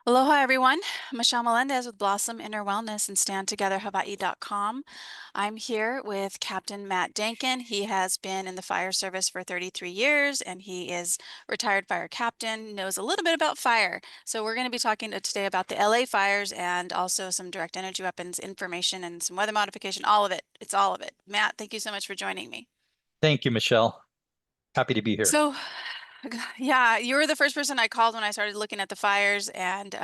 Aloha, everyone. Michelle Melendez with Blossom Inner Wellness and StandTogetherHawaii.com. I'm here with Captain Matt Dankin. He has been in the fire service for 33 years and he is retired fire captain, knows a little bit about fire. So we're going to be talking today about the LA fires and also some direct energy weapons information and some weather modification, all of it. It's all of it. Matt, thank you so much for joining me. Thank you, Michelle. Happy to be here. So, yeah, you were the first person I called when I started looking at the fires, and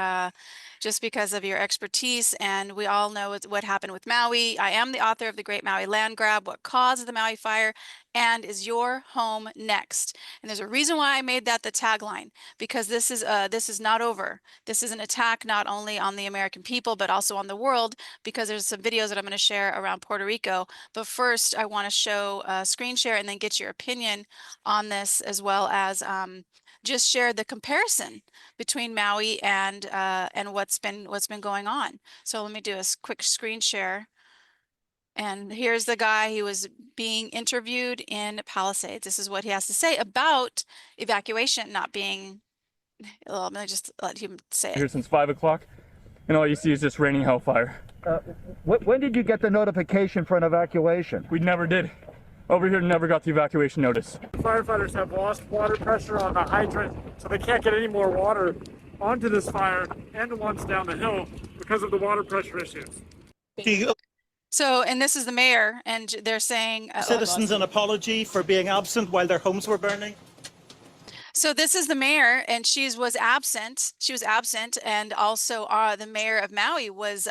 just because of your expertise, and we all know what happened with Maui. I am the author of The Great Maui Land Grab, What Caused the Maui Fire, and Is Your Home Next? And there's a reason why I made that the tagline, because this is not over. This is an attack not only on the American people, but also on the world, because there's some videos that I'm going to share around Puerto Rico. But first, I want to show a screen share and then get your opinion on this, as well as just share the comparison between Maui and what's been going on. So let me do a quick screen share. And here's the guy who was being interviewed in Palisades. This is what he has to say about evacuation not being. Well, let me just let him say Here it. since 5 o'clock, and all you see is just raining hellfire. When did you get the notification for an evacuation? We never did. Over here, never got the evacuation notice. Firefighters have lost water pressure on the hydrant, so they can't get any more water onto this fire and the ones down the hill because of the water pressure issues. So, and this is the mayor, and they're saying citizens an apology for being absent while their homes were burning? So this is the mayor, and she was absent. She was absent, and also the mayor of Maui was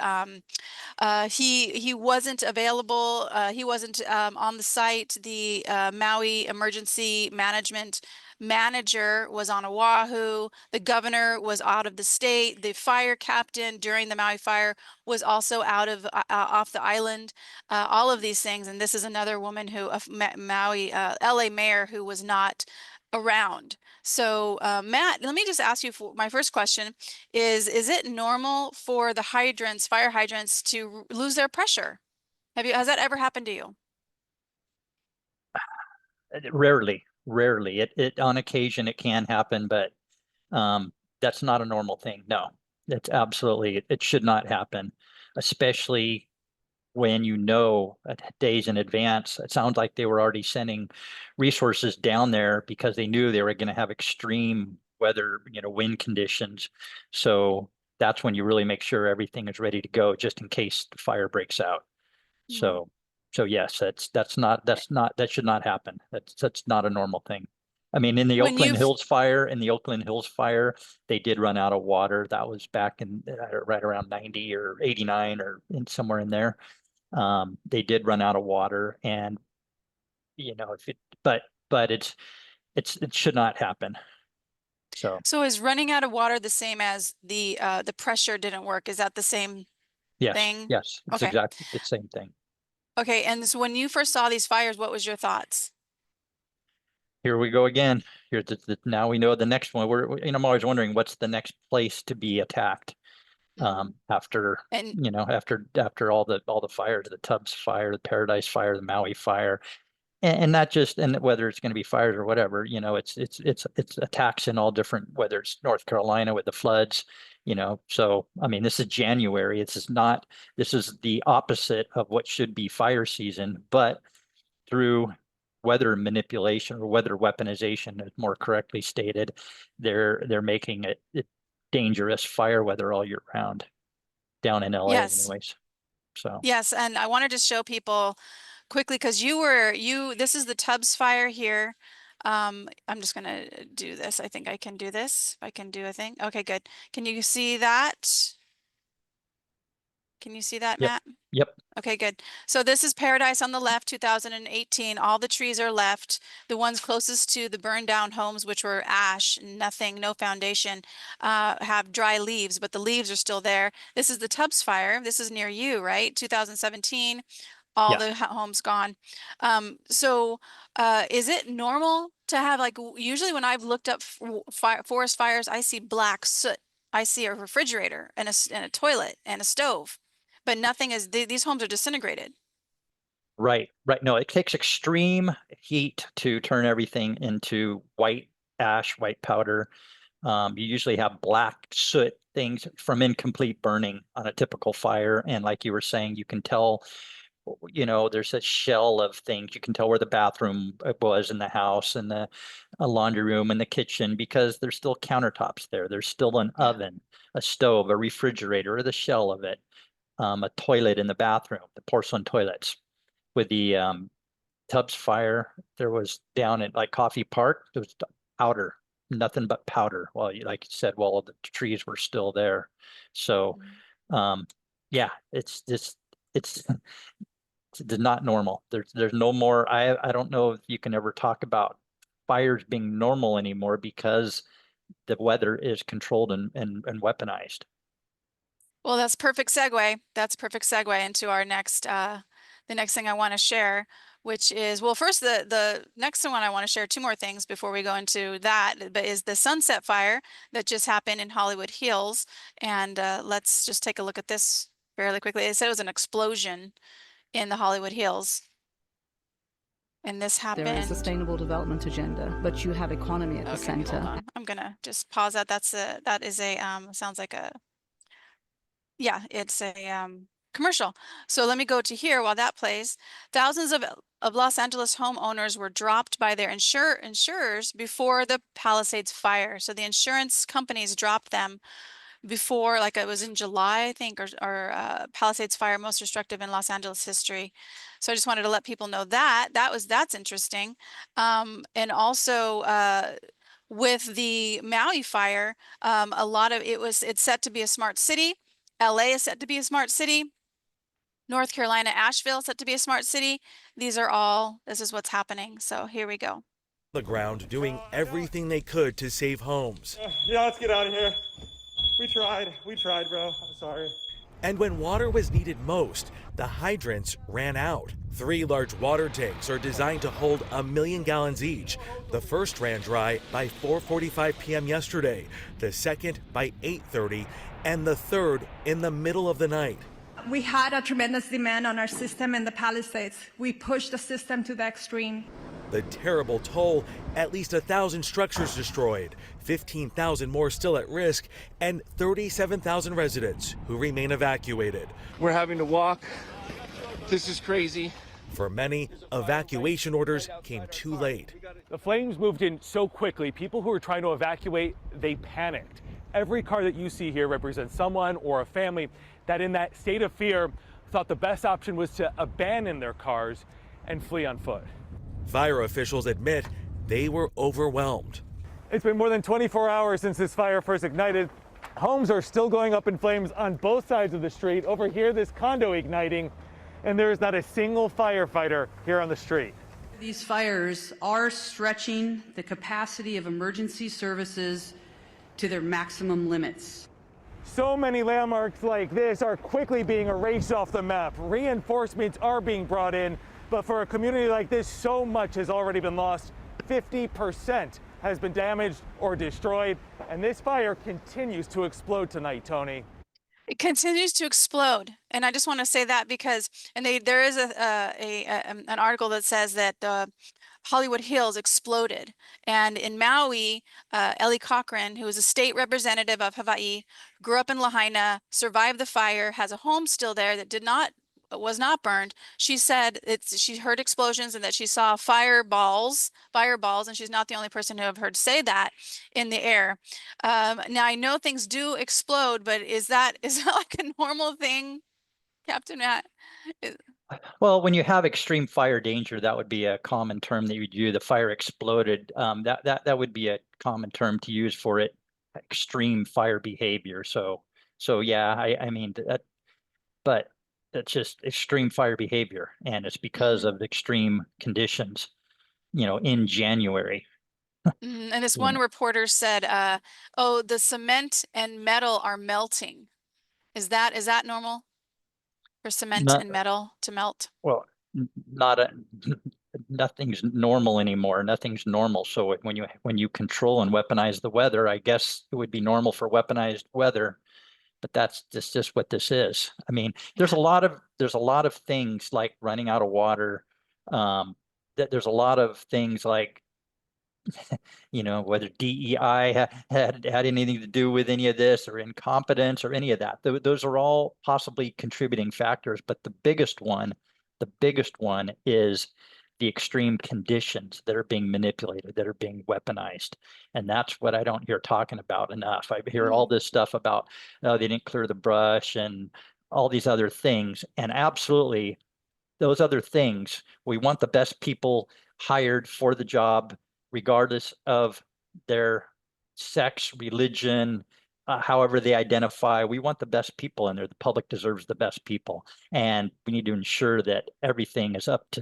he wasn't available. He wasn't on the site. The Maui emergency management manager was on Oahu. The governor was out of the state. The fire captain during the Maui fire was also out of off the island. All of these things, and this is another woman who Maui LA mayor who was not around. So, Matt, let me just ask you for my first question is it normal for the fire hydrants to lose their pressure? Has that ever happened to you? Rarely. It on occasion it can happen, but that's not a normal thing. No, it's absolutely it should not happen, especially when you know days in advance. It sounds like they were already sending resources down there because they knew they were going to have extreme weather, wind conditions. So that's when you really make sure everything is ready to go just in case the fire breaks out. So yes, that should not happen. That's not a normal thing. I mean, in the When Oakland you've Hills fire, they did run out of water. That was back in right around 90 or 89 or somewhere in there. They did run out of water, and if it, but it should not happen. So is running out of water the same as the pressure didn't work? Is that the same thing? Yes, it's Okay. exactly the same thing. Okay, and so when you first saw these fires, what was your thoughts? Here we go again. Now we know the next one. I'm always wondering what's the next place to be attacked. After And after all the fires, the Tubbs fire, the Paradise fire, the Maui fire, and not just, and whether it's going to be fires or whatever, it's attacks in all different, whether it's North Carolina with the floods, so I mean, this is January. This is the opposite of what should be fire season, but through weather manipulation or weather weaponization, as more correctly stated, they're making it dangerous fire weather all year round down in LA yes. anyways. So Yes, and I wanted to show people quickly because this is the Tubbs fire here. I'm just gonna do this. I think I can do this. I can do a thing. Okay, good. Can you see that? Can you see that, yep. Matt? Yep. Okay, good. So this is Paradise on the left, 2018. All the trees are left. The ones closest to the burned down homes, which were ash, nothing, no foundation, have dry leaves, but the leaves are still there. This is the Tubbs fire. This is near you, right? 2017. All Yeah. the homes gone. So is it normal to have, like, usually when I've looked up forest fires, I see black soot. I see a refrigerator and a toilet and a stove, but nothing is, these homes are disintegrated. Right. No, it takes extreme heat to turn everything into white ash, white powder. You usually have black soot things from incomplete burning on a typical fire. And like you were saying, you can tell, there's a shell of things. You can tell where the bathroom was in the house and the laundry room and the kitchen because there's still countertops there. There's still an oven, a stove, a refrigerator, or the shell of it, a toilet in the bathroom, the porcelain toilets. With the Tubbs fire, there was down at like Coffee Park, there was powder, nothing but powder. Well, like you said, well, the trees were still there. So, yeah, it's just, it's not normal. There's no more. I don't know if you can ever talk about fires being normal anymore because the weather is controlled and weaponized. Well, that's perfect segue. That's perfect segue into our next, the next thing I want to share, which is, well, first the next one I want to share two more things before we go into that, but is the Sunset Fire that just happened in Hollywood Hills. And let's just take a look at this fairly quickly. It said it was an explosion in the Hollywood Hills. And this happened. There is a sustainable development agenda, but you have economy at the Okay, center. hold on. I'm gonna just pause that. That is a sounds like a, yeah, it's a commercial. So let me go to here while that plays. Thousands of Los Angeles homeowners were dropped by their insurers before the Palisades fire. So the insurance companies dropped them before, like it was in July, I think, or Palisades fire, most destructive in Los Angeles history. So I just wanted to let people know that's interesting. And also with the Maui fire, a lot of it's set to be a smart city. LA is set to be a smart city. North Carolina, Asheville is set to be a smart city. This is what's happening. So here we go. The ground doing everything they could to save homes. Yeah, let's get out of here. We tried, bro. I'm sorry. And when water was needed most, the hydrants ran out. 3 large water tanks are designed to hold 1 million gallons each. The first ran dry by 4:45 p.m. yesterday, the second by 8:30, and the third in the middle of the night. We had a tremendous demand on our system in the Palisades. We pushed the system to the extreme. The terrible toll, at least 1,000 structures destroyed, 15,000 more still at risk, and 37,000 residents who remain evacuated. We're having to walk. This is crazy. For many, evacuation orders came too late. The flames moved in so quickly, people who were trying to evacuate, they panicked. Every car that you see here represents someone or a family that in that state of fear thought the best option was to abandon their cars and flee on foot. Fire officials admit they were overwhelmed. It's been more than 24 hours since this fire first ignited. Homes are still going up in flames on both sides of the street. Over here, this condo igniting, and there is not a single firefighter here on the street. These fires are stretching the capacity of emergency services to their maximum limits. So many landmarks like this are quickly being erased off the map. Reinforcements are being brought in, but for a community like this, so much has already been lost. 50% has been damaged or destroyed, and this fire continues to explode tonight, Tony. It continues to explode, and I just want to say that because, and there is an article that says that Hollywood Hills exploded, and in Maui, Ellie Cochran, who is a state representative of Hawaii, grew up in Lahaina, survived the fire, has a home still there that was not burned. She said she heard explosions and that she saw fireballs, and she's not the only person who have heard say that in the air. Now I know things do explode, but is that like a normal thing, Captain Matt? Well, when you have extreme fire danger, that would be a common term that you would use. The fire exploded. That would be a common term to use for it. Extreme fire behavior. So yeah, I mean that, but that's just extreme fire behavior, and it's because of extreme conditions, in January. And this one reporter said, "Oh, the cement and metal are melting." Is that normal for cement and metal to melt? Well, nothing's normal anymore. Nothing's normal. So when you control and weaponize the weather, I guess it would be normal for weaponized weather. But that's just what this is. I mean, there's a lot of things like running out of water. There's a lot of things like whether DEI had anything to do with any of this, or incompetence or any of that. Those are all possibly contributing factors, but the biggest one is the extreme conditions that are being manipulated, that are being weaponized. And that's what I don't hear talking about enough. I hear all this stuff about, oh, they didn't clear the brush and all these other things. And absolutely, those other things, we want the best people hired for the job, regardless of their sex, religion, however they identify. We want the best people in there. The public deserves the best people, and we need to ensure that everything is up to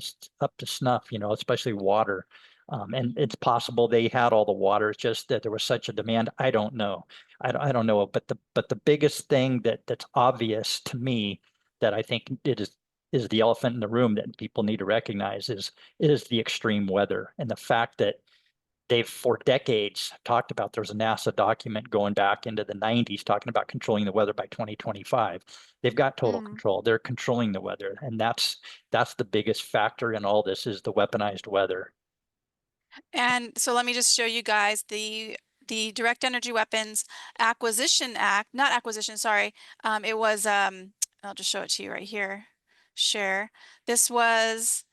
snuff. Especially water. And it's possible they had all the water, it's just that there was such a demand. I don't know. I don't know. But the biggest thing that's obvious to me, that I think it is the elephant in the room that people need to recognize, is the extreme weather, and the fact that they've for decades talked about. There's a NASA document going back into the 90s talking about controlling the weather by 2025. They've got total control. They're controlling the weather, and that's the biggest factor in all this, is the weaponized weather. And so let me just show you guys the Direct Energy Weapons Acquisition Act, not acquisition, sorry. It was I'll just show it to you right here. Share. This was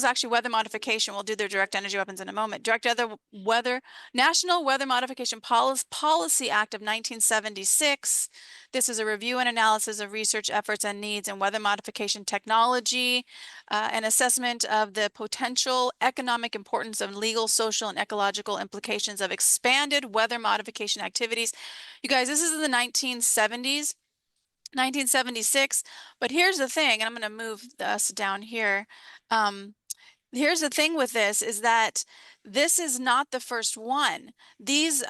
actually weather modification. We'll do their direct energy weapons in a moment. National Weather Modification Policy Act of 1976. This is a review and analysis of research efforts and needs in weather modification technology, an assessment of the potential economic importance of legal, social, and ecological implications of expanded weather modification activities. You guys, this is in the 1970s. 1976. But here's the thing, and I'm going to move us down here. Here's the thing with this, is that this is not the first one. These,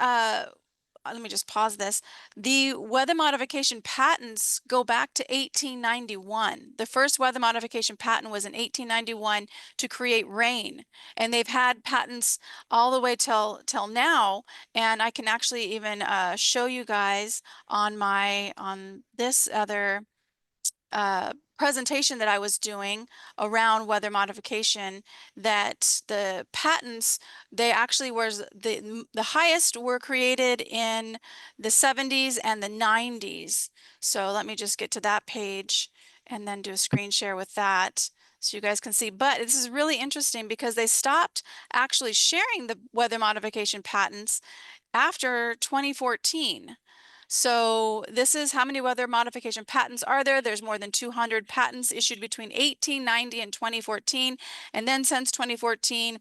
let me just pause this. The weather modification patents go back to 1891. The first weather modification patent was in 1891 to create rain. And they've had patents all the way till now. And I can actually even show you guys on this other presentation that I was doing around weather modification, that the patents, they actually was the highest were created in the 70s and the 90s. So let me just get to that page and then do a screen share with that so you guys can see. But this is really interesting because they stopped actually sharing the weather modification patents after 2014. So this is how many weather modification patents are there. There's more than 200 patents issued between 1890 and 2014. And then since 2014,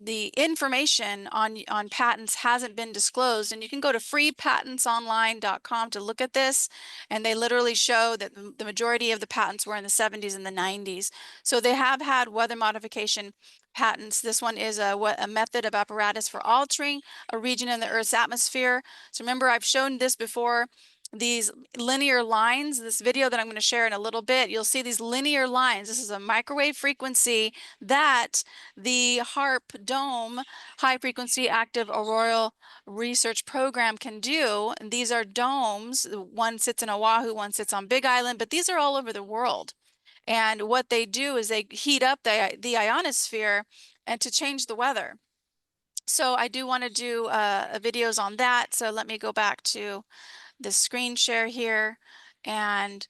the information on patents hasn't been disclosed. And you can go to freepatentsonline.com to look at this. And they literally show that the majority of the patents were in the 70s and the 90s. So they have had weather modification patents. This one is a method of apparatus for altering a region in the Earth's atmosphere. So remember, I've shown this before, these linear lines. This video that I'm going to share in a little bit, you'll see these linear lines. This is a microwave frequency that the HAARP dome, high frequency active auroral research program, can do. And these are domes. One sits in Oahu, one sits on Big Island, but these are all over the world. And what they do is they heat up the ionosphere and to change the weather. So I do want to do videos on that. So let me go back to the screen share here, and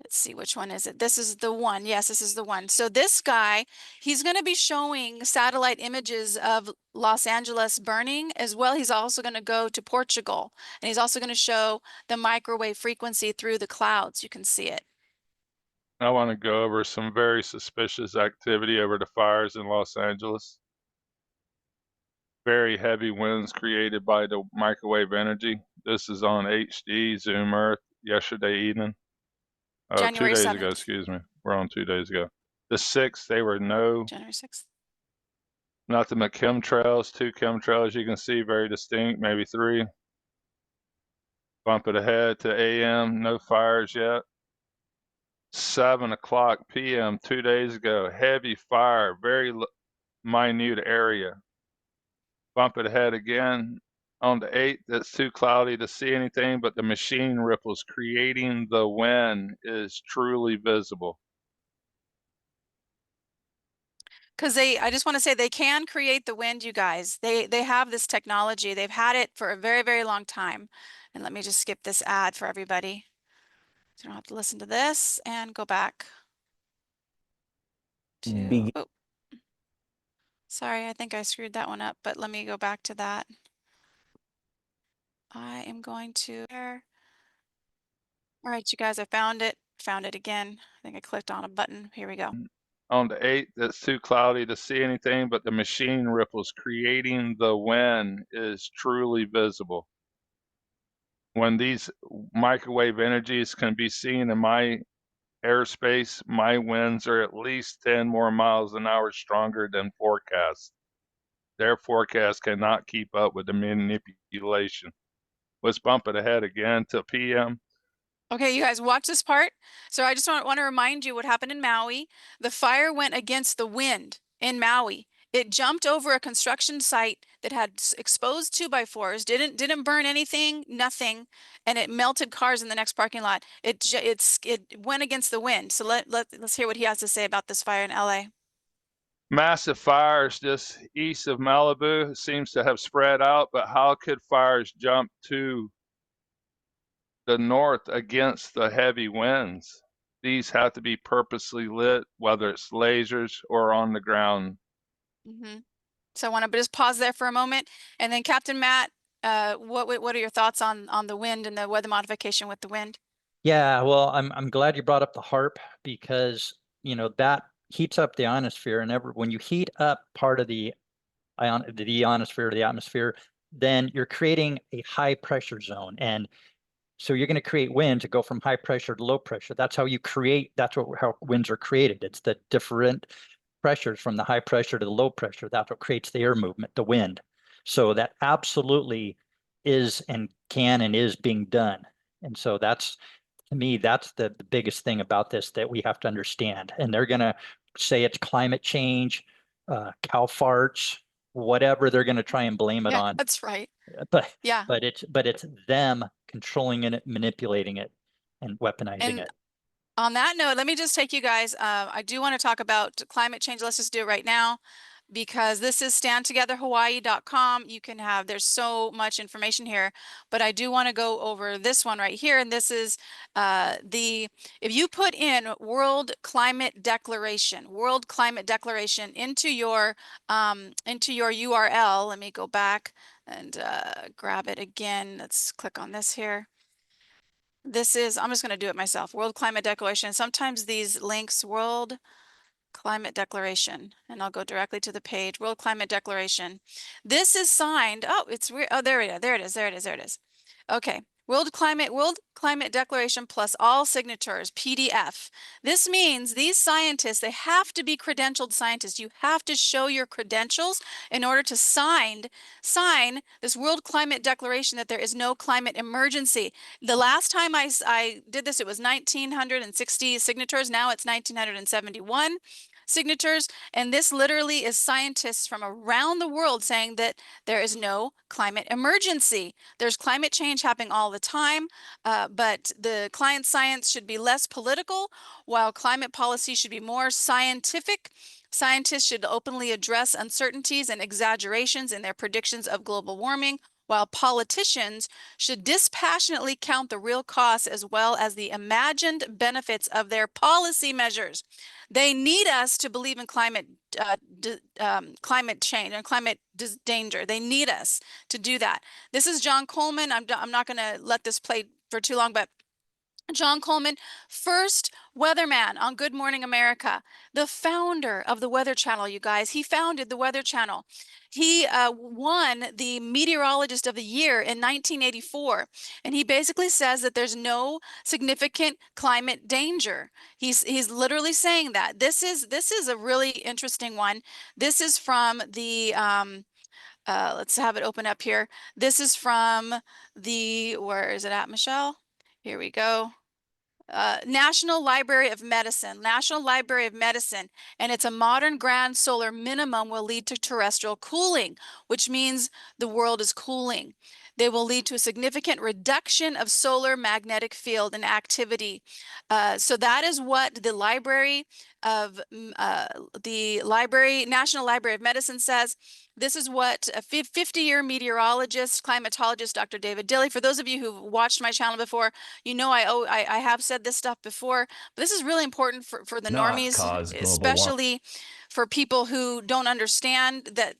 let's see, which one is it? This is the one. Yes, this is the one. So this guy, he's going to be showing satellite images of Los Angeles burning as well. He's also going to go to Portugal, and he's also going to show the microwave frequency through the clouds. You can see it. I want to go over some very suspicious activity over the fires in Los Angeles. Very heavy winds created by the microwave energy. This is on HD Zoom Earth yesterday evening. January 2 days 7th. ago, excuse me. We're on 2 days ago. The 6th, they were January 6th. Nothing but chemtrails, 2 chemtrails you can see, very distinct, maybe 3. Bump it ahead to AM, no fires yet. 7 o'clock PM 2 days ago, heavy fire, very minute area. Bump it ahead again on the 8th. It's too cloudy to see anything, but the machine ripples creating the wind is truly visible. Because I just want to say they can create the wind, you guys. They have this technology. They've had it for a very, very long time. And let me just skip this ad for everybody. So you don't have to listen to this and go back to, oh, sorry, I think I screwed that one up, but let me go back to that. I am going to there. All right, you guys, I found it again. I think I clicked on a button. Here we go. On the 8th, it's too cloudy to see anything, but the machine ripples creating the wind is truly visible. When these microwave energies can be seen in my airspace, my winds are at least 10 more miles an hour stronger than forecast. Their forecast cannot keep up with the manipulation. Let's bump it ahead again to PM. Okay, you guys watch this part. So I just want to remind you what happened in Maui. The fire went against the wind in Maui. It jumped over a construction site that had exposed 2x4s, didn't burn anything, nothing, and it melted cars in the next parking lot. It went against the wind. So let's hear what he has to say about this fire in LA. Massive fires just east of Malibu seems to have spread out, but how could fires jump to the north against the heavy winds? These have to be purposely lit, whether it's lasers or on the ground. So I want to just pause there for a moment, and then Captain Matt, what are your thoughts on the wind and the weather modification with the wind? Yeah, well, I'm glad you brought up the HARP because that heats up the ionosphere, and when you heat up part of the ionosphere, the atmosphere, then you're creating a high pressure zone, and so you're going to create wind to go from high pressure to low pressure. That's how you create. How winds are created. It's the different pressures from the high pressure to the low pressure. That's what creates the air movement, the wind. So that absolutely is and can and is being done. And so that's, to me, that's the biggest thing about this that we have to understand. And they're going to say it's climate change, cow farts, whatever they're going to try and blame it on. That's right. But yeah, but it's them controlling it, manipulating it, and weaponizing it. On that note, let me just take you guys. I do want to talk about climate change. Let's just do it right now, because this is standtogetherhawaii.com. You can have, there's so much information here, but I do want to go over this one right here. And this is if you put in World Climate Declaration into your URL, let me go back and grab it again. Let's click on this here. This is, I'm just going to do it myself. World Climate Declaration. Sometimes these links, World Climate Declaration, and I'll go directly to the page. World Climate Declaration. This is signed. Oh, it's weird. Oh, there it is. Okay. World Climate Declaration plus all signatures, PDF. This means these scientists, they have to be credentialed scientists. You have to show your credentials in order to sign this World Climate Declaration that there is no climate emergency. The last time I did this, it was 1960 signatures. Now it's 1971 signatures, and this literally is scientists from around the world saying that there is no climate emergency. There's climate change happening all the time, but the climate science should be less political, while climate policy should be more scientific. Scientists should openly address uncertainties and exaggerations in their predictions of global warming, while politicians should dispassionately count the real costs as well as the imagined benefits of their policy measures. They need us to believe in climate change and climate danger. They need us to do that. This is John Coleman. I'm not going to let this play for too long, but John Coleman, first weatherman on Good Morning America, the founder of the Weather Channel, you guys. He founded the Weather Channel. He won the Meteorologist of the Year in 1984, and he basically says that there's no significant climate danger. He's literally saying that. This is a really interesting one. This is from the let's have it open up here. This is from the, where is it at, Michelle? Here we go. National Library of Medicine, and it's a modern grand solar minimum will lead to terrestrial cooling, which means the world is cooling. They will lead to a significant reduction of solar magnetic field and activity. So that is what the National Library of Medicine says. This is what a 50-year meteorologist, climatologist, Dr. David Dilley. For those of you who've watched my channel before, you know I have said this stuff before, but this is really important for the normies, especially for people who don't understand that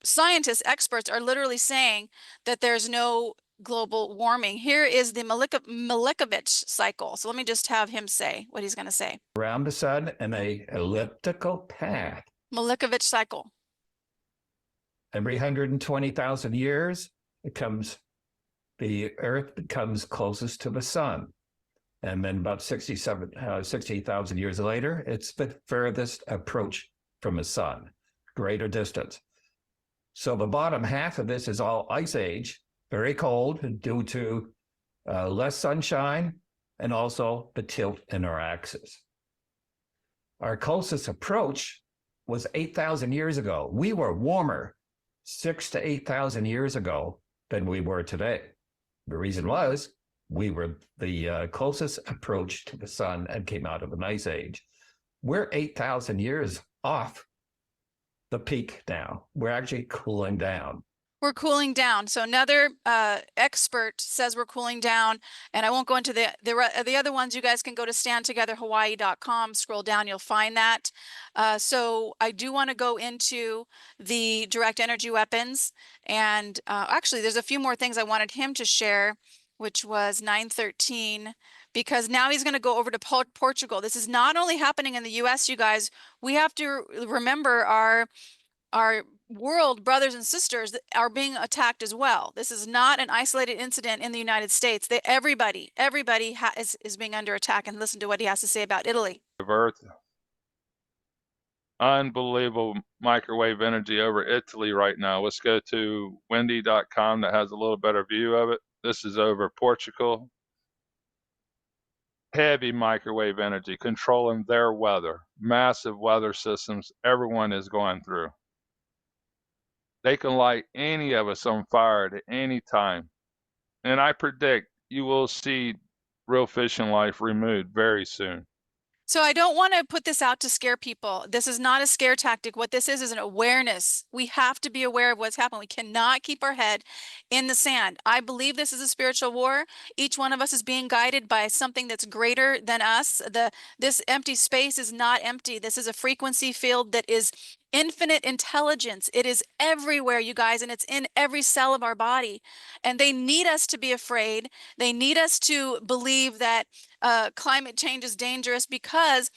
scientists, experts are literally saying that there's no global warming. Here is the Milankovitch cycle. So let me just have him say what he's going to say. Around the sun in a elliptical path. Milankovitch cycle. Every 120,000 years, the Earth becomes closest to the sun. And then about 60,000 years later, it's the furthest approach from the sun, greater distance. So the bottom half of this is all ice age, very cold due to less sunshine and also the tilt in our axis. Our closest approach was 8,000 years ago. We were warmer 6,000 to 8,000 years ago than we were today. The reason was we were the closest approach to the sun and came out of an ice age. We're 8,000 years off the peak now. We're actually cooling down. We're cooling down. So another expert says we're cooling down, and I won't go into the other ones. You guys can go to standtogetherhawaii.com, scroll down, you'll find that. So I do want to go into the direct energy weapons, and actually there's a few more things I wanted him to share, which was 913, because now he's going to go over to Portugal. This is not only happening in the US, you guys. We have to remember our world brothers and sisters that are being attacked as well. This is not an isolated incident in the United States. Everybody is being under attack. And listen to what he has to say about Italy. Of Earth. Unbelievable microwave energy over Italy right now. Let's go to windy.com that has a little better view of it. This is over Portugal. Heavy microwave energy controlling their weather. Massive weather systems everyone is going through. They can light any of us on fire at any time. And I predict you will see real fishing life removed very soon. So I don't want to put this out to scare people. This is not a scare tactic. What this is an awareness. We have to be aware of what's happening. We cannot keep our head in the sand. I believe this is a spiritual war. Each one of us is being guided by something that's greater than us. This empty space is not empty. This is a frequency field that is infinite intelligence. It is everywhere, you guys, and it's in every cell of our body. And they need us to be afraid. They need us to believe that climate change is dangerous, because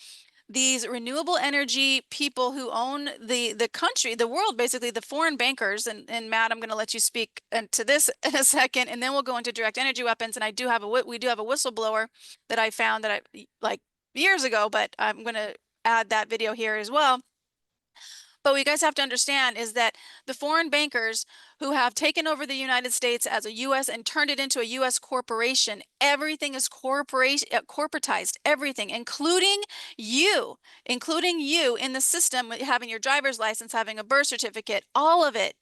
these renewable energy people who own the country, the world, basically the foreign bankers, and Matt, I'm going to let you speak to this in a second, and then we'll go into direct energy weapons. And we do have a whistleblower that I found that I like years ago, but I'm going to add that video here as well. But what you guys have to understand is that the foreign bankers who have taken over the United States as a U.S. and turned it into a U.S. corporation, everything is corporatized, everything, including you in the system, having your driver's license, having a birth certificate, all of it.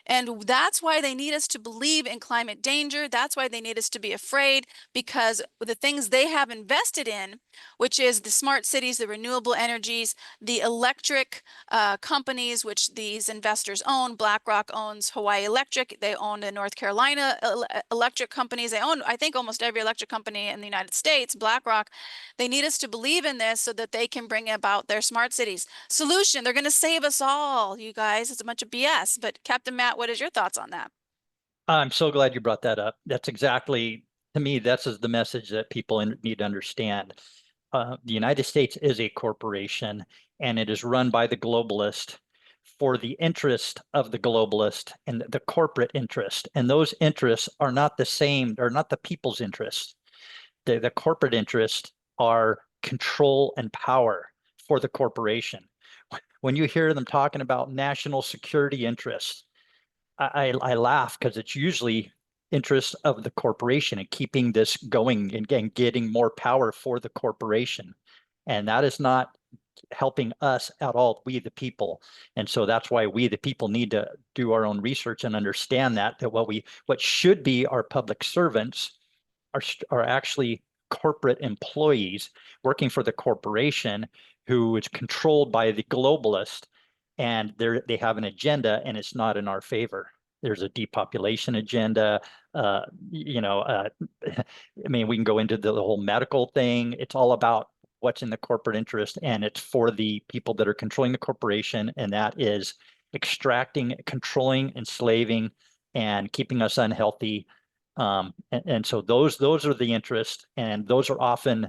And that's why they need us to believe in climate danger. That's why they need us to be afraid, because the things they have invested in, which is the smart cities, the renewable energies, the electric companies, which these investors own. BlackRock owns Hawaii Electric. They own the North Carolina electric companies. They own, I think, almost every electric company in the United States, BlackRock. They need us to believe in this so that they can bring about their smart cities solution. They're going to save us all, you guys. It's a bunch of BS. But Captain Matt, what is your thoughts on that? I'm so glad you brought that up. That's exactly, to me, that's the message that people need to understand. The United States is a corporation, and it is run by the globalist for the interest of the globalist and the corporate interest. And those interests are not the same. They're not the people's interests. The corporate interests are control and power for the corporation. When you hear them talking about national security interests, I laugh, because it's usually interest of the corporation and keeping this going and getting more power for the corporation. And that is not helping us at all, we the people. And so that's why we the people need to do our own research and understand that what should be our public servants are actually corporate employees working for the corporation who is controlled by the globalist, and they have an agenda, and it's not in our favor. There's a depopulation agenda. I mean, we can go into the whole medical thing. It's all about what's in the corporate interest, and it's for the people that are controlling the corporation, and that is extracting, controlling, enslaving, and keeping us unhealthy. And so those are the interests, and those are often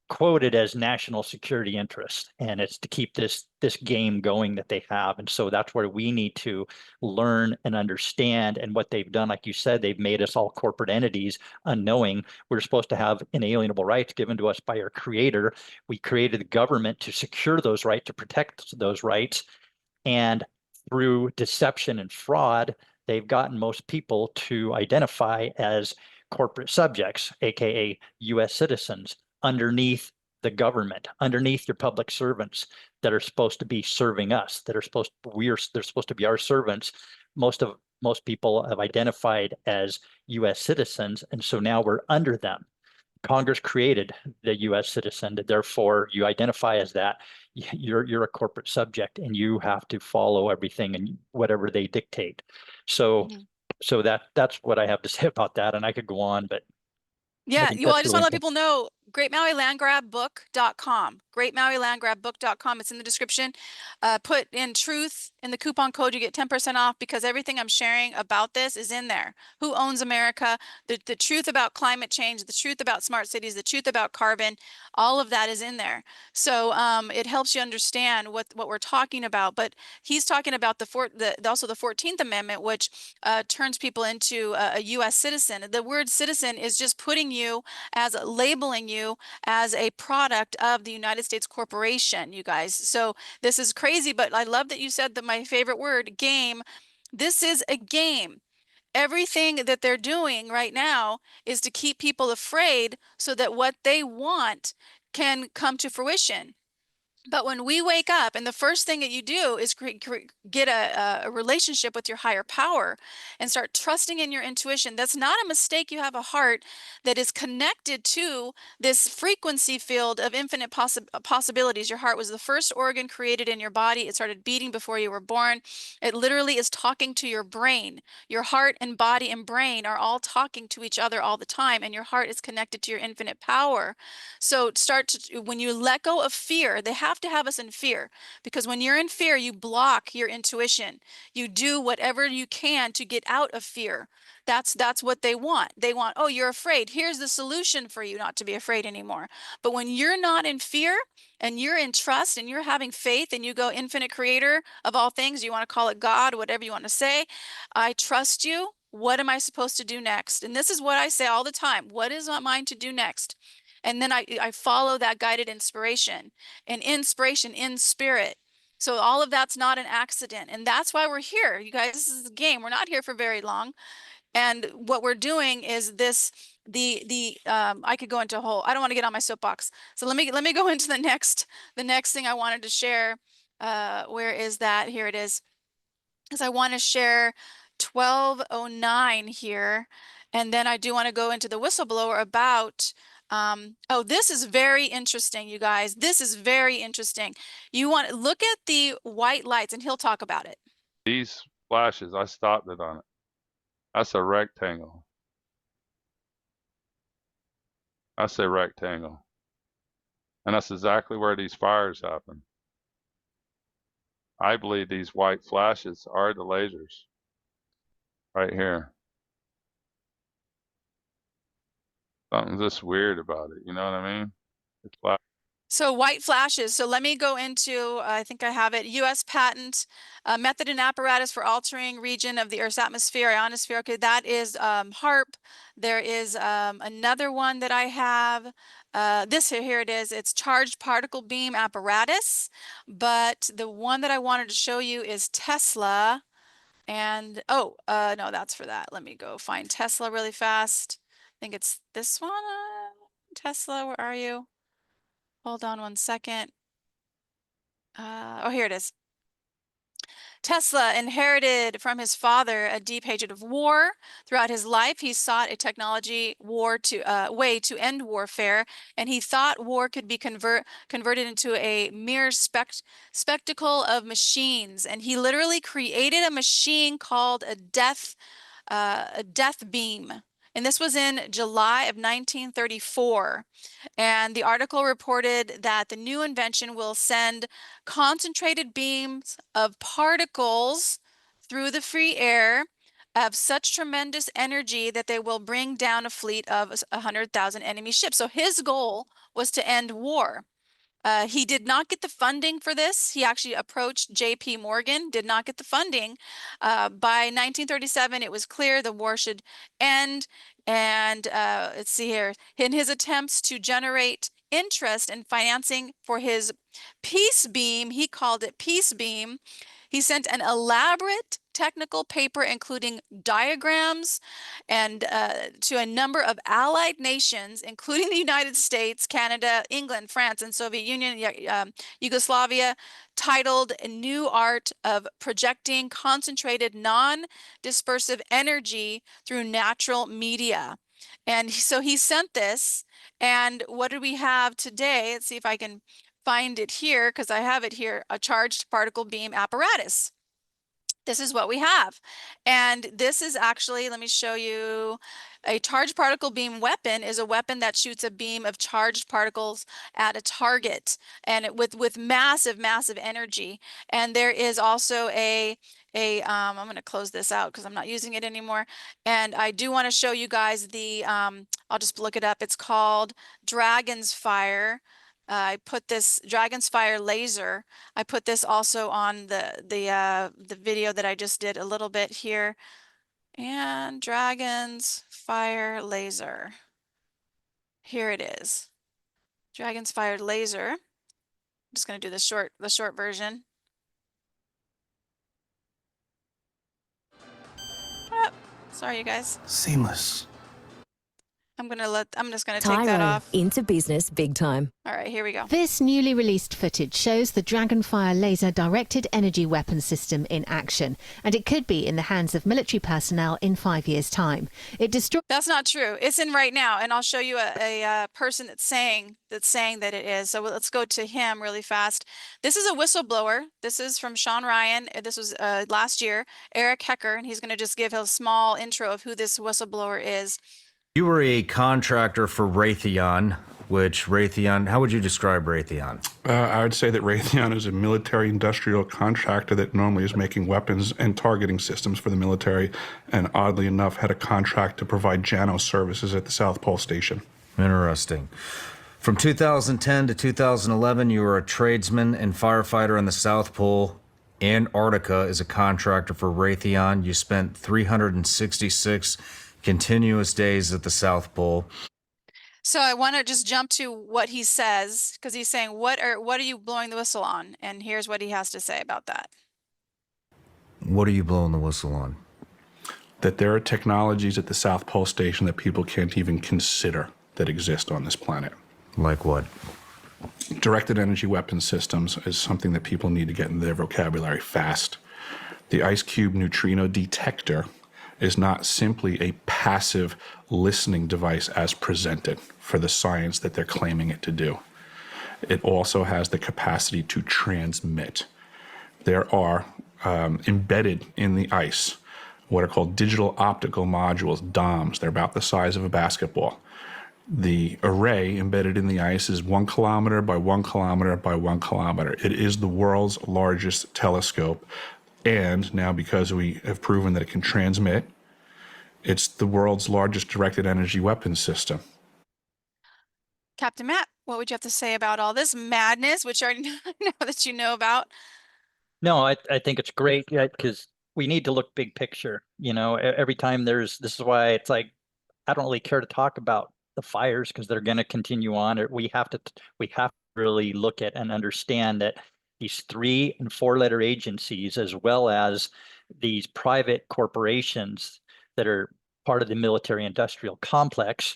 quoted as national security interests, and it's to keep this game going that they have. And so that's where we need to learn and understand. And what they've done, like you said, they've made us all corporate entities unknowing. We're supposed to have inalienable rights given to us by our creator. We created the government to secure those rights, to protect those rights, and through deception and fraud, they've gotten most people to identify as corporate subjects, aka US citizens, underneath the government, underneath your public servants that are supposed to be serving us, they're supposed to be our servants. Most people have identified as US citizens, and so now we're under them. Congress created the US citizen, therefore you identify as that. You're a corporate subject, and you have to follow everything and whatever they dictate. So that's what I have to say about that, and I could go on, but yeah, I well, I just really want to let people know, greatmauilandgrabbook.com, greatmauilandgrabbook.com. It's in the description. Put in truth in the coupon code, you get 10% off, because everything I'm sharing about this is in there. Who owns America? The truth about climate change, the truth about smart cities, the truth about carbon, all of that is in there. So it helps you understand what we're talking about. But he's talking about also the 14th Amendment, which turns people into a U.S. citizen. The word citizen is just putting you as labeling you as a product of the United States corporation, you guys. So this is crazy, but I love that you said that my favorite word, game. This is a game. Everything that they're doing right now is to keep people afraid so that what they want can come to fruition. But when we wake up, and the first thing that you do is get a relationship with your higher power and start trusting in your intuition. That's not a mistake. You have a heart that is connected to this frequency field of infinite possibilities. Your heart was the first organ created in your body. It started beating before you were born. It literally is talking to your brain. Your heart and body and brain are all talking to each other all the time, and your heart is connected to your infinite power. So when you let go of fear, they have to have us in fear, because when you're in fear, you block your intuition. You do whatever you can to get out of fear. That's what they want. They want, oh, you're afraid. Here's the solution for you not to be afraid anymore. But when you're not in fear and you're in trust and you're having faith and you go, infinite creator of all things, you want to call it God, whatever you want to say, I trust you. What am I supposed to do next? And this is what I say all the time. What is mine to do next? And then I follow that guided inspiration, and inspiration in spirit. So all of that's not an accident. And that's why we're here. You guys, this is a game. We're not here for very long. And what we're doing is this, I could go into a whole, I don't want to get on my soapbox. So let me go into the next thing I wanted to share. Where is that? Here it is. Because I want to share 1209 here. And then I do want to go into the whistleblower about, oh, this is very interesting, you guys. This is very interesting. You want to look at the white lights, and he'll talk about it. These flashes, I stopped it on it. That's a rectangle. That's a rectangle. And that's exactly where these fires happen. I believe these white flashes are the lasers. Right here. Something's just weird about it, you know what I mean? It's black. So white flashes. So let me go into, I think I have it, U.S. patent, method and apparatus for altering region of the Earth's atmosphere, ionosphere. Okay, that is HARP. There is another one that I have. Here it is. It's charged particle beam apparatus. But the one that I wanted to show you is Tesla. And, no, that's for that. Let me go find Tesla really fast. I think it's this one. Tesla, where are you? Hold on one second. Oh, here it is. Tesla inherited from his father a deep hatred of war. Throughout his life, he sought a technology way to end warfare, and he thought war could be converted into a mere spectacle of machines. And he literally created a machine called a death beam. And this was in July of 1934. And the article reported that the new invention will send concentrated beams of particles through the free air of such tremendous energy that they will bring down a fleet of 100,000 enemy ships. So his goal was to end war. He did not get the funding for this. He actually approached J.P. Morgan, did not get the funding. By 1937, it was clear the war should end. And let's see here. In his attempts to generate interest and financing for his peace beam, he called it Peace Beam. He sent an elaborate technical paper, including diagrams, and to a number of allied nations, including the United States, Canada, England, France, and Soviet Union, Yugoslavia, titled "A New Art of Projecting Concentrated Non-Dispersive Energy Through Natural Media." And so he sent this, and what do we have today? Let's see if I can find it here, because I have it here, a charged particle beam apparatus. This is what we have. And this is actually, let me show you, a charged particle beam weapon is a weapon that shoots a beam of charged particles at a target, and with massive, massive energy. And there is also I'm going to close this out because I'm not using it anymore. And I do want to show you guys the, I'll just look it up. It's called Dragon's Fire. I put this Dragon's Fire laser. I put this also on the video that I just did a little bit here. And Dragon's Fire laser. Here it is. Dragon's Fire laser. I'm just going to do the short version. Oh, sorry, you guys. Seamless. I'm just going to take that off. Into business big time. All right, here we go. This newly released footage shows the Dragonfire laser directed energy weapon system in action, and it could be in the hands of military personnel in 5 years' time. That's not true. It's in right now, and I'll show you a person that's saying that it is. So let's go to him really fast. This is a whistleblower. This is from Sean Ryan. This was last year. Eric Hecker, and he's going to just give a small intro of who this whistleblower is. You were a contractor for Raytheon, how would you describe Raytheon? I would say that Raytheon is a military-industrial contractor that normally is making weapons and targeting systems for the military, and oddly enough had a contract to provide JANO services at the South Pole Station. Interesting. From 2010 to 2011, you were a tradesman and firefighter on the South Pole. Antarctica as a contractor for Raytheon. You spent 366 continuous days at the South Pole. So I want to just jump to what he says, because he's saying, what are you blowing the whistle on? And here's what he has to say about that. What are you blowing the whistle on? That there are technologies at the South Pole Station that people can't even consider that exist on this planet. Like what? Directed energy weapon systems is something that people need to get in their vocabulary fast. The ice cube neutrino detector is not simply a passive listening device as presented for the science that they're claiming it to do. It also has the capacity to transmit. There are embedded in the ice what are called digital optical modules, DOMs. They're about the size of a basketball. The array embedded in the ice is 1 kilometer by 1 kilometer by 1 kilometer. It is the world's largest telescope. And now, because we have proven that it can transmit, it's the world's largest directed energy weapons system. Captain Matt, what would you have to say about all this madness, which I already know that you know about? No, I think it's great, because we need to look big picture. Every time this is why it's like, I don't really care to talk about the fires because they're going to continue on. We have to really look at and understand that these 3- and 4-letter agencies, as well as these private corporations that are part of the military industrial complex,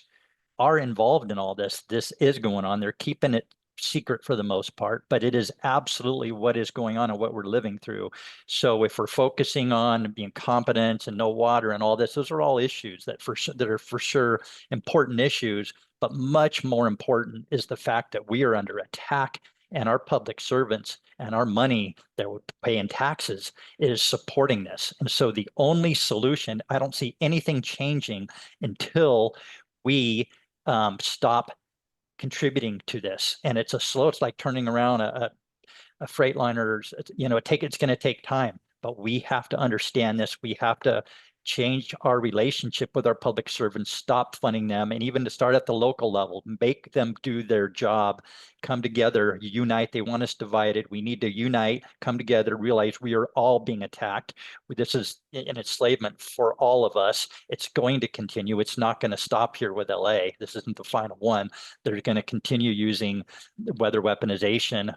are involved in all this. This is going on. They're keeping it secret for the most part, but it is absolutely what is going on and what we're living through. So if we're focusing on being competent and no water and all this, those are all issues that are for sure important issues. But much more important is the fact that we are under attack, and our public servants and our money that we pay in taxes is supporting this. And so the only solution, I don't see anything changing until we stop contributing to this. And it's like turning around a Freightliner. It's going to take time, but we have to understand this. We have to change our relationship with our public servants, stop funding them, and even to start at the local level, make them do their job, come together, unite. They want us divided. We need to unite, come together, realize we are all being attacked. This is an enslavement for all of us. It's going to continue. It's not going to stop here with LA. This isn't the final one. They're going to continue using weather weaponization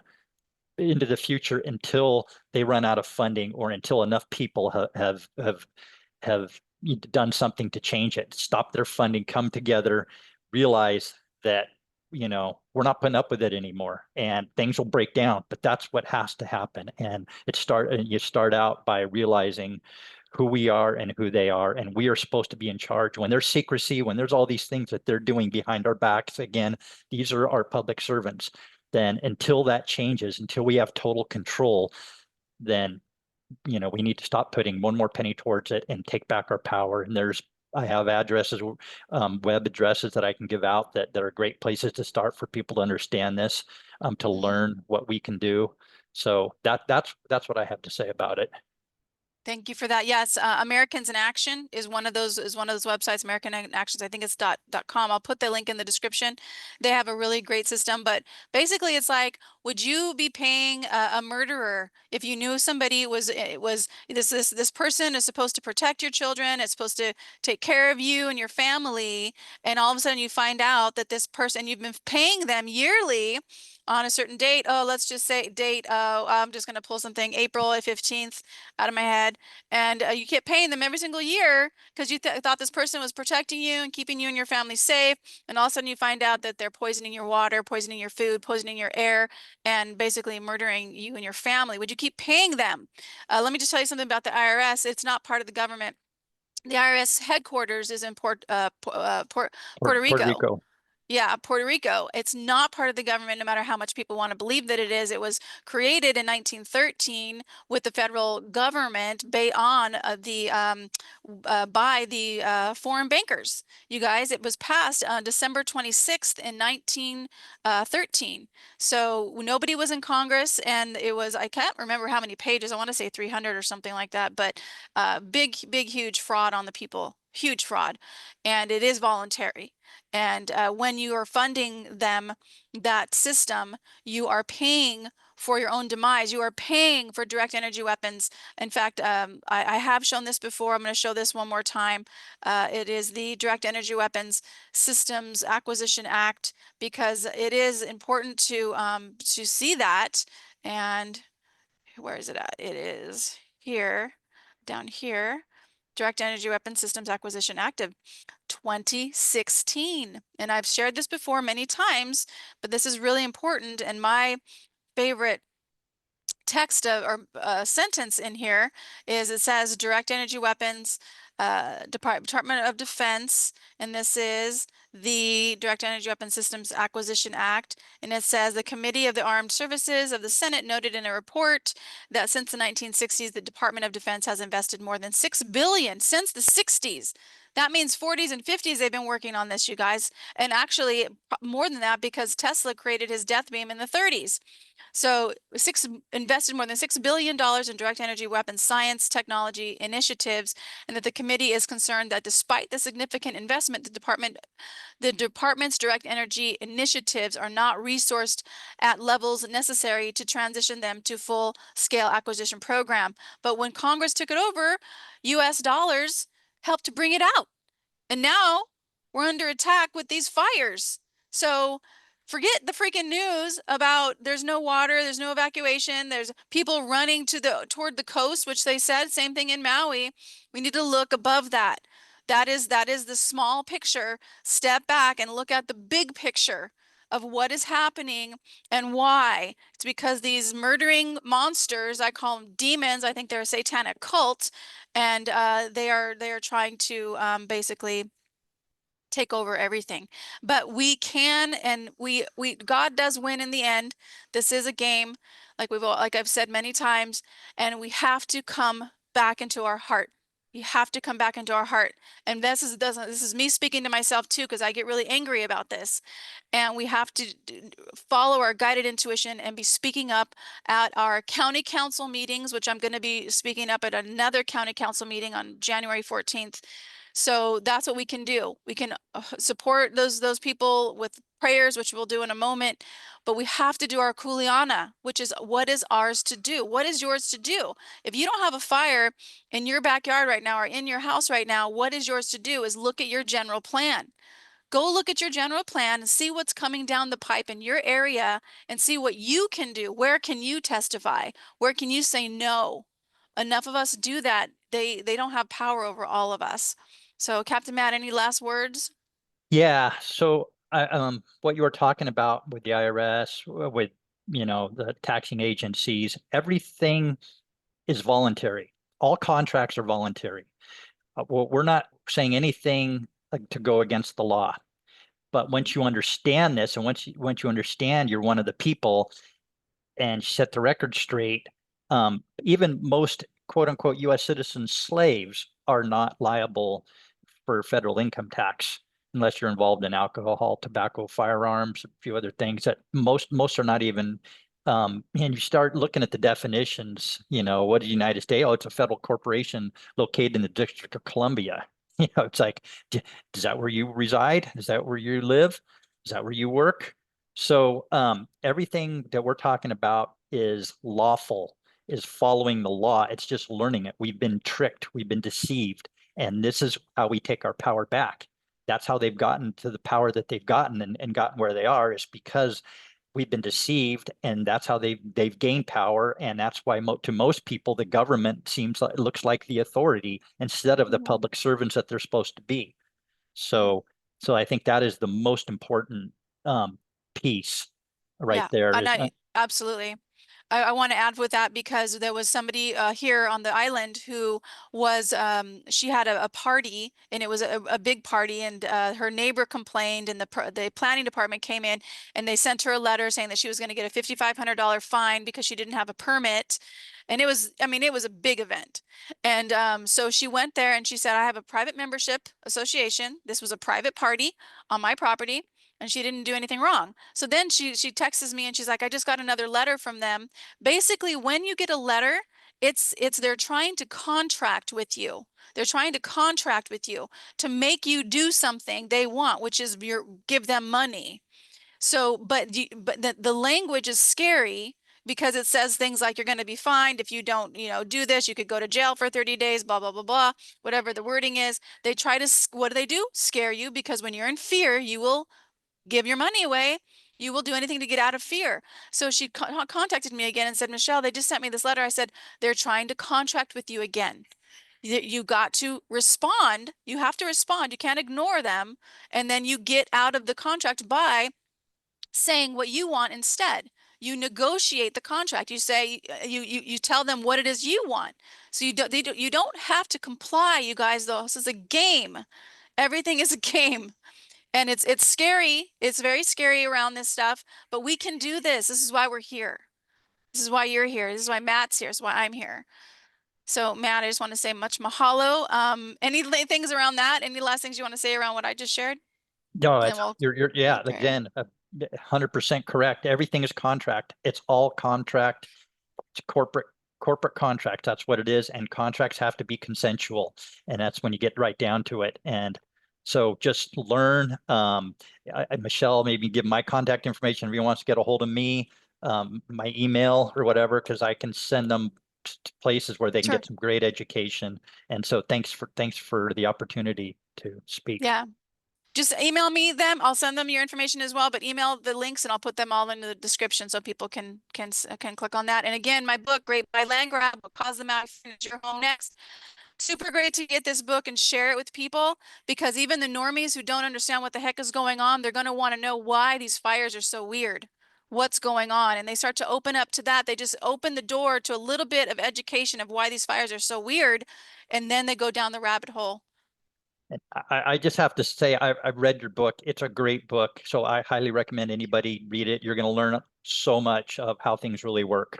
into the future until they run out of funding or until enough people have done something to change it, stop their funding, come together, realize that, we're not putting up with it anymore and things will break down, but that's what has to happen. And you start out by realizing who we are and who they are. And we are supposed to be in charge. When there's secrecy, when there's all these things that they're doing behind our backs, again, these are our public servants. Then until that changes, until we have total control, then we need to stop putting one more penny towards it and take back our power. And I have addresses, web addresses that I can give out that are great places to start for people to understand this, to learn what we can do. So that's what I have to say about it. Thank you for that. Yes, Americans in Action is one of those websites. American Actions, I think it's .com. I'll put the link in the description. They have a really great system, but basically it's like, would you be paying a murderer if you knew somebody this person is supposed to protect your children, it's supposed to take care of you and your family, and all of a sudden you find out that this person, you've been paying them yearly on a certain date. Oh, let's just say date. I'm just going to pull something, April 15th out of my head. And you keep paying them every single year because you thought this person was protecting you and keeping you and your family safe. And all of a sudden you find out that they're poisoning your water, poisoning your food, poisoning your air, and basically murdering you and your family. Would you keep paying them? Let me just tell you something about the IRS. It's not part of the government. The IRS headquarters is in Puerto Rico. Puerto Rico. Yeah, Puerto Rico. It's not part of the government, no matter how much people want to believe that it is. It was created in 1913 with the federal government by the foreign bankers. You guys, it was passed on December 26th in 1913. So nobody was in Congress, and it was, I can't remember how many pages. I want to say 300 or something like that, but big, huge fraud on the people. Huge fraud. And it is voluntary. And when you are funding them, that system, you are paying for your own demise. You are paying for direct energy weapons. In fact, I have shown this before. I'm going to show this one more time. It is the Direct Energy Weapons Systems Acquisition Act, because it is important to see that. And where is it at? It is here, down here. Direct Energy Weapons Systems Acquisition Act of 2016. And I've shared this before many times, but this is really important. And my favorite text or sentence in here is, it says Direct Energy Weapons Department of Defense, and this is the Direct Energy Weapons Systems Acquisition Act, and it says the Committee of the Armed Services of the Senate noted in a report that since the 1960s, the Department of Defense has invested more than $6 billion since the 60s. That means 40s and 50s they've been working on this, you guys, and actually more than that, because Tesla created his death beam in the 30s. So invested more than $6 billion in direct energy weapons science, technology initiatives, and that the committee is concerned that despite the significant investment, the department's direct energy initiatives are not resourced at levels necessary to transition them to full-scale acquisition program. But when Congress took it over, U.S. dollars helped to bring it out. And now we're under attack with these fires. So forget the freaking news about there's no water, there's no evacuation, there's people running toward the coast, which they said, same thing in Maui. We need to look above that. That is the small picture. Step back and look at the big picture of what is happening and why. It's because these murdering monsters, I call them demons, I think they're a satanic cult, and they are trying to basically take over everything. But we can, and we God does win in the end. This is a game, like I've said many times, and we have to come back into our heart. You have to come back into our heart. And this is me speaking to myself too, because I get really angry about this. And we have to follow our guided intuition and be speaking up at our county council meetings, which I'm going to be speaking up at another county council meeting on January 14th. So that's what we can do. We can support those people with prayers, which we'll do in a moment, but we have to do our kuleana, which is what is ours to do. What is yours to do? If you don't have a fire in your backyard right now or in your house right now, what is yours to do is look at your general plan. Go look at your general plan and see what's coming down the pipe in your area and see what you can do. Where can you testify? Where can you say no? Enough of us do that. They don't have power over all of us. So, Captain Matt, any last words? Yeah. So, what you were talking about with the IRS, with, the taxing agencies, everything is voluntary. All contracts are voluntary. We're not saying anything to go against the law. But once you understand this, and once you understand you're one of the people, and set the record straight, even most quote unquote U.S. citizen slaves are not liable for federal income tax unless you're involved in alcohol, tobacco, firearms, a few other things that most are not even. And you start looking at the definitions, what is the United States? Oh, it's a federal corporation located in the District of Columbia. It's like, is that where you reside? Is that where you live? Is that where you work? So everything that we're talking about is lawful, is following the law. It's just learning it. We've been tricked. We've been deceived. And this is how we take our power back. That's how they've gotten to the power that they've gotten and gotten where they are, is because we've been deceived, and that's how they've gained power. And that's why to most people, the government looks like the authority instead of the public servants that they're supposed to be. So I think that is the most important piece right there. Absolutely. I want to add with that because there was somebody here on the island who was, she had a party, and it was a big party, and her neighbor complained, and the planning department came in and they sent her a letter saying that she was going to get a $5,500 fine because she didn't have a permit. And it was a big event. And so she went there and she said, I have a private membership association. This was a private party on my property, and she didn't do anything wrong. So then she texts me and she's like, I just got another letter from them. Basically, when you get a letter, it's they're trying to contract with you. They're trying to contract with you to make you do something they want, which is give them money. So, but the language is scary because it says things like you're going to be fined if you don't, do this. You could go to jail for 30 days, blah, blah, blah, blah, whatever the wording is. They try to, what do? Scare you, because when you're in fear, you will give your money away. You will do anything to get out of fear. So she contacted me again and said, Michelle, they just sent me this letter. I said, they're trying to contract with you again. You got to respond. You have to respond. You can't ignore them. And then you get out of the contract by saying what you want instead. You negotiate the contract. You say, you tell them what it is you want. So you don't have to comply, you guys, though. This is a game. Everything is a game. And it's scary. It's very scary around this stuff, but we can do this. This is why we're here. This is why you're here. This is why Matt's here. This is why I'm here. So Matt, I just want to say much mahalo. Any things around that? Any last things you want to say around what I just shared? No, yeah, again, 100% correct. Everything is contract. It's all contract. It's corporate contract. That's what it is. And contracts have to be consensual. And that's when you get right down to it. And so just learn. Michelle, maybe give my contact information if you wants to get a hold of me, my email or whatever, because I can send them to places where they can get some great education. And so thanks for the opportunity to speak. Yeah. Just email me them. I'll send them your information as well, but email the links and I'll put them all in the description so people can click on that. And again, my book, Great by Land Grab, will cause them out. Your home next. Super great to get this book and share it with people, because even the normies who don't understand what the heck is going on, they're going to want to know why these fires are so weird. What's going on? And they start to open up to that. They just open the door to a little bit of education of why these fires are so weird. And then they go down the rabbit hole. And I just have to say, I've read your book. It's a great book. So I highly recommend anybody read it. You're going to learn so much of how things really work.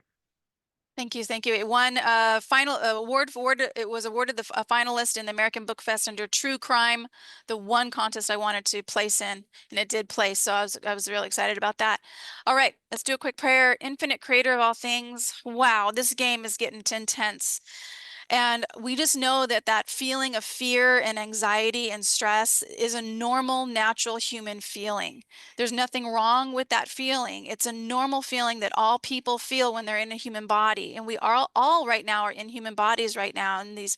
Thank you. Thank you. It won final award for it was awarded a finalist in the American Book Fest under True Crime, the one contest I wanted to place in, and it did place. So I was really excited about that. All right, let's do a quick prayer. Infinite creator of all things. Wow, this game is getting intense. And we just know that that feeling of fear and anxiety and stress is a normal, natural human feeling. There's nothing wrong with that feeling. It's a normal feeling that all people feel when they're in a human body. And we are all right now are in human bodies right now, in these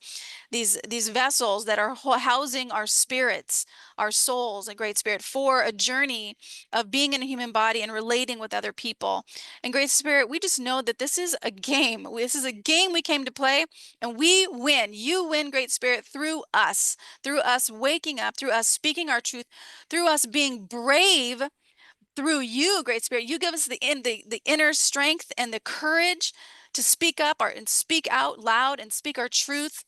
vessels that are housing our spirits, our souls, a great spirit, for a journey of being in a human body and relating with other people. And Great Spirit, we just know that this is a game. This is a game we came to play, and we win. You win, Great Spirit, through us waking up, through us speaking our truth, through us being brave. Through you, Great Spirit, you give us the inner strength and the courage to speak up and speak out loud and speak our truth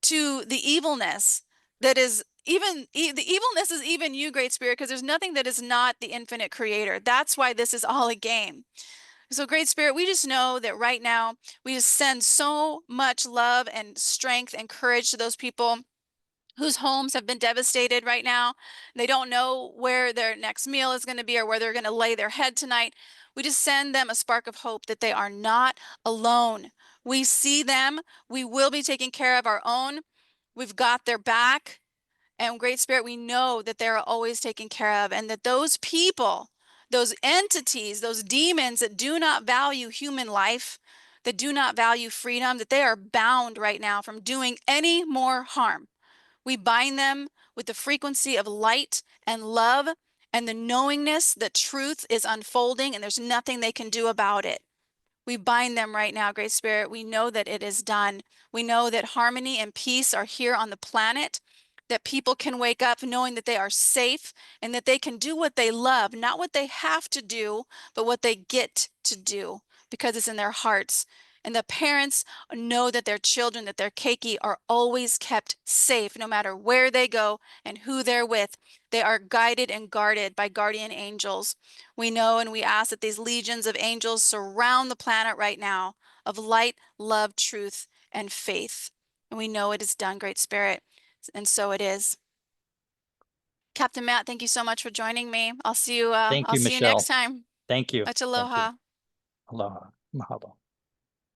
to the evilness that is even the evilness is even you, Great Spirit, because there's nothing that is not the infinite creator. That's why this is all a game. So, Great Spirit, we just know that right now we just send so much love and strength and courage to those people whose homes have been devastated right now. They don't know where their next meal is going to be or where they're going to lay their head tonight. We just send them a spark of hope that they are not alone. We see them. We will be taking care of our own. We've got their back. And Great Spirit, we know that they're always taken care of, and that those people, those entities, those demons that do not value human life, that do not value freedom, that they are bound right now from doing any more harm. We bind them with the frequency of light and love and the knowingness that truth is unfolding and there's nothing they can do about it. We bind them right now, Great Spirit. We know that it is done. We know that harmony and peace are here on the planet, that people can wake up knowing that they are safe and that they can do what they love, not what they have to do, but what they get to do because it's in their hearts. And the parents know that their children, that their keiki are always kept safe no matter where they go and who they're with. They are guided and guarded by guardian angels. We know and we ask that these legions of angels surround the planet right now of light, love, truth, and faith. And we know it is done, Great Spirit. And so it is. Captain Matt, thank you so much for joining me. I'll see you Thank you, next Michelle. time. Thank you. Much Thank you. aloha. Aloha. Mahalo.